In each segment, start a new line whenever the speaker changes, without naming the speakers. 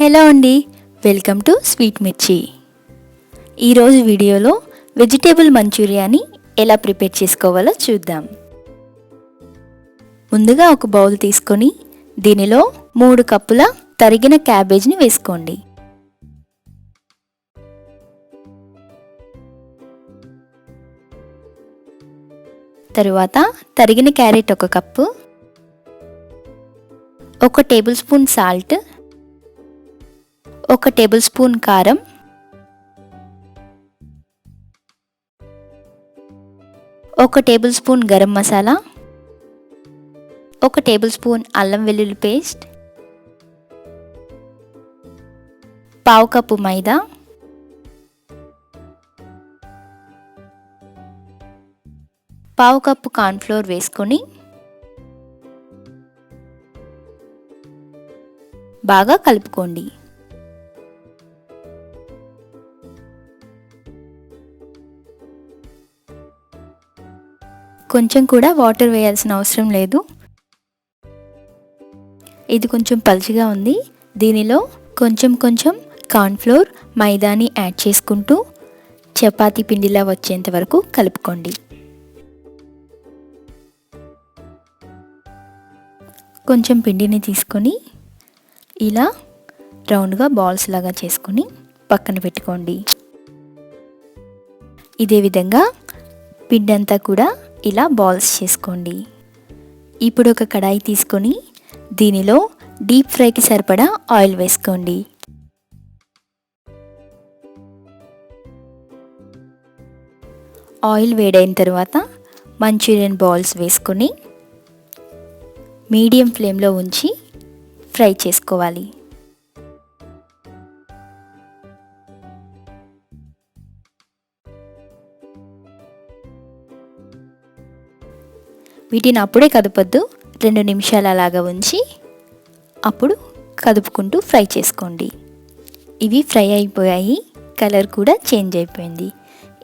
Hello అండి, welcome to sweet మిర్చి. ఈరోజు వీడియోలో వెజిటేబుల్ మంచూరియాని ఎలా ప్రిపేర్ చేసుకోవాలో చూద్దాం. ముందుగా ఒక బౌల్ తీసుకొని దీనిలో 3 కప్పుల తరిగిన క్యాబేజ్ని వేసుకోండి. తరువాత తరిగిన carrot 1 cup, 1 tablespoon salt, 1 tablespoon కారం, 1 table spoon garam masala, 1 table spoon అల్లం వెల్లుల్లి పేస్ట్, 1/2 కప్పు మైదా, 1/2 కప్పు కార్న్ ఫ్లోర్ వేసుకొని బాగా కలుపుకోండి. కొంచెం కూడా వాటర్ వేయాల్సిన అవసరం లేదు. ఇది కొంచెం పలుచగా ఉంది. దీనిలో కొంచెం కార్న్ ఫ్లోర్, మైదాని యాడ్ చేసుకుంటూ చపాతీ పిండిలా వచ్చేంత వరకు కలుపుకోండి. కొంచెం పిండిని తీసుకొని ఇలా రౌండ్గా బాల్స్ లాగా చేసుకొని పక్కన పెట్టుకోండి. ఇదే విధంగా పిండి అంతా కూడా ఇలా బాల్స్ చేసుకోండి. ఇప్పుడు ఒక కడాయి తీసుకొని దీనిలో డీప్ ఫ్రైకి సరిపడా ఆయిల్ వేసుకోండి. ఆయిల్ వేడైన తర్వాత మంచూరియన్ బాల్స్ వేసుకొని మీడియం ఫ్లేమ్లో ఉంచి ఫ్రై చేసుకోవాలి. వీటిని అప్పుడే కదపొద్దు, 2 నిమిషాలు అలాగా ఉంచి అప్పుడు కదుపుకుంటూ ఫ్రై చేసుకోండి. ఇవి ఫ్రై అయిపోయాయి, కలర్ కూడా చేంజ్ అయిపోయింది.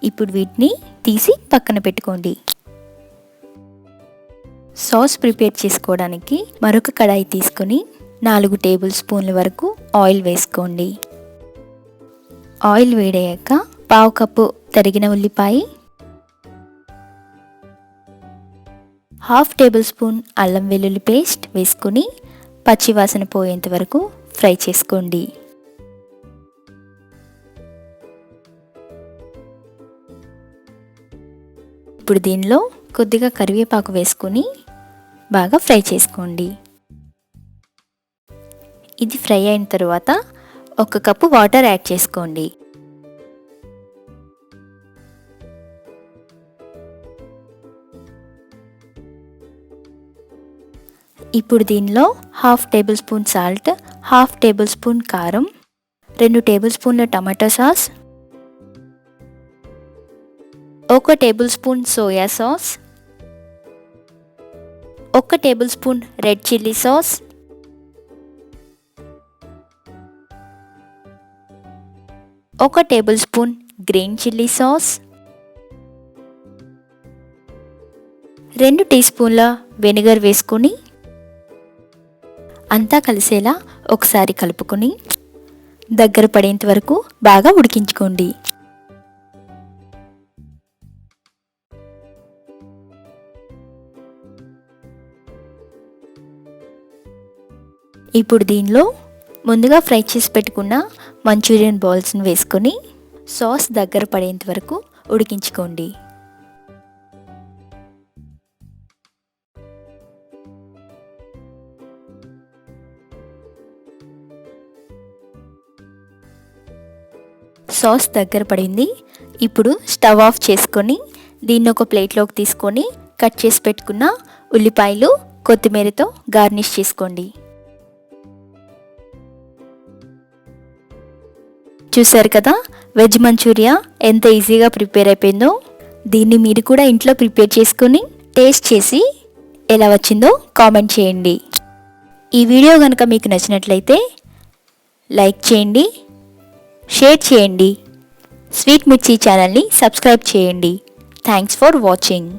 ఇప్పుడు వీటిని తీసి పక్కన పెట్టుకోండి. సాస్ ప్రిపేర్ చేసుకోవడానికి మరొక కడాయి తీసుకొని 4 టేబుల్ స్పూన్ల వరకు ఆయిల్ వేసుకోండి. ఆయిల్ వేడయ్యాక 1/2 కప్పు తరిగిన ఉల్లిపాయ, 1/2 టేబుల్ స్పూన్ అల్లం వెల్లుల్లి పేస్ట్ వేసుకొని పచ్చివాసన పోయేంత వరకు ఫ్రై చేసుకోండి. ఇప్పుడు దీనిలో కొద్దిగా కరివేపాకు వేసుకొని బాగా ఫ్రై చేసుకోండి. ఇది ఫ్రై అయిన తర్వాత 1 కప్పు వాటర్ యాడ్ చేసుకోండి. ఇప్పుడు దీనిలో 1/2 tablespoon salt, 1/2 tablespoon కారం, 2 టేబుల్ స్పూన్ల tomato sauce, 1 tablespoon soya sauce, 1 tablespoon red chilli sauce, 1 tablespoon green chilli sauce, 2 టీ స్పూన్ల వెనిగర్ వేసుకొని అంతా కలిసేలా ఒకసారి కలుపుకొని దగ్గర పడేంత వరకు బాగా ఉడికించుకోండి. ఇప్పుడు దీనిలో ముందుగా ఫ్రై చేసి పెట్టుకున్న మంచూరియన్ బాల్స్ని వేసుకొని సాస్ దగ్గర పడేంత వరకు ఉడికించుకోండి. సాస్ దగ్గర పడింది. ఇప్పుడు స్టవ్ ఆఫ్ చేసుకొని దీన్ని ఒక ప్లేట్లోకి తీసుకొని కట్ చేసి పెట్టుకున్న ఉల్లిపాయలు, కొత్తిమీరతో గార్నిష్ చేసుకోండి. చూసారు కదా, వెజ్ మంచూరియా ఎంత ఈజీగా ప్రిపేర్ అయిపోయిందో. దీన్ని మీరు కూడా ఇంట్లో ప్రిపేర్ చేసుకొని టేస్ట్ చేసి ఎలా వచ్చిందో కామెంట్ చేయండి. ఈ వీడియో కనుక మీకు నచ్చినట్లయితే లైక్ చేయండి, షేర్ చేయండి, స్వీట్ మిర్చి ఛానల్ని సబ్స్క్రైబ్ చేయండి. Thanks for watching.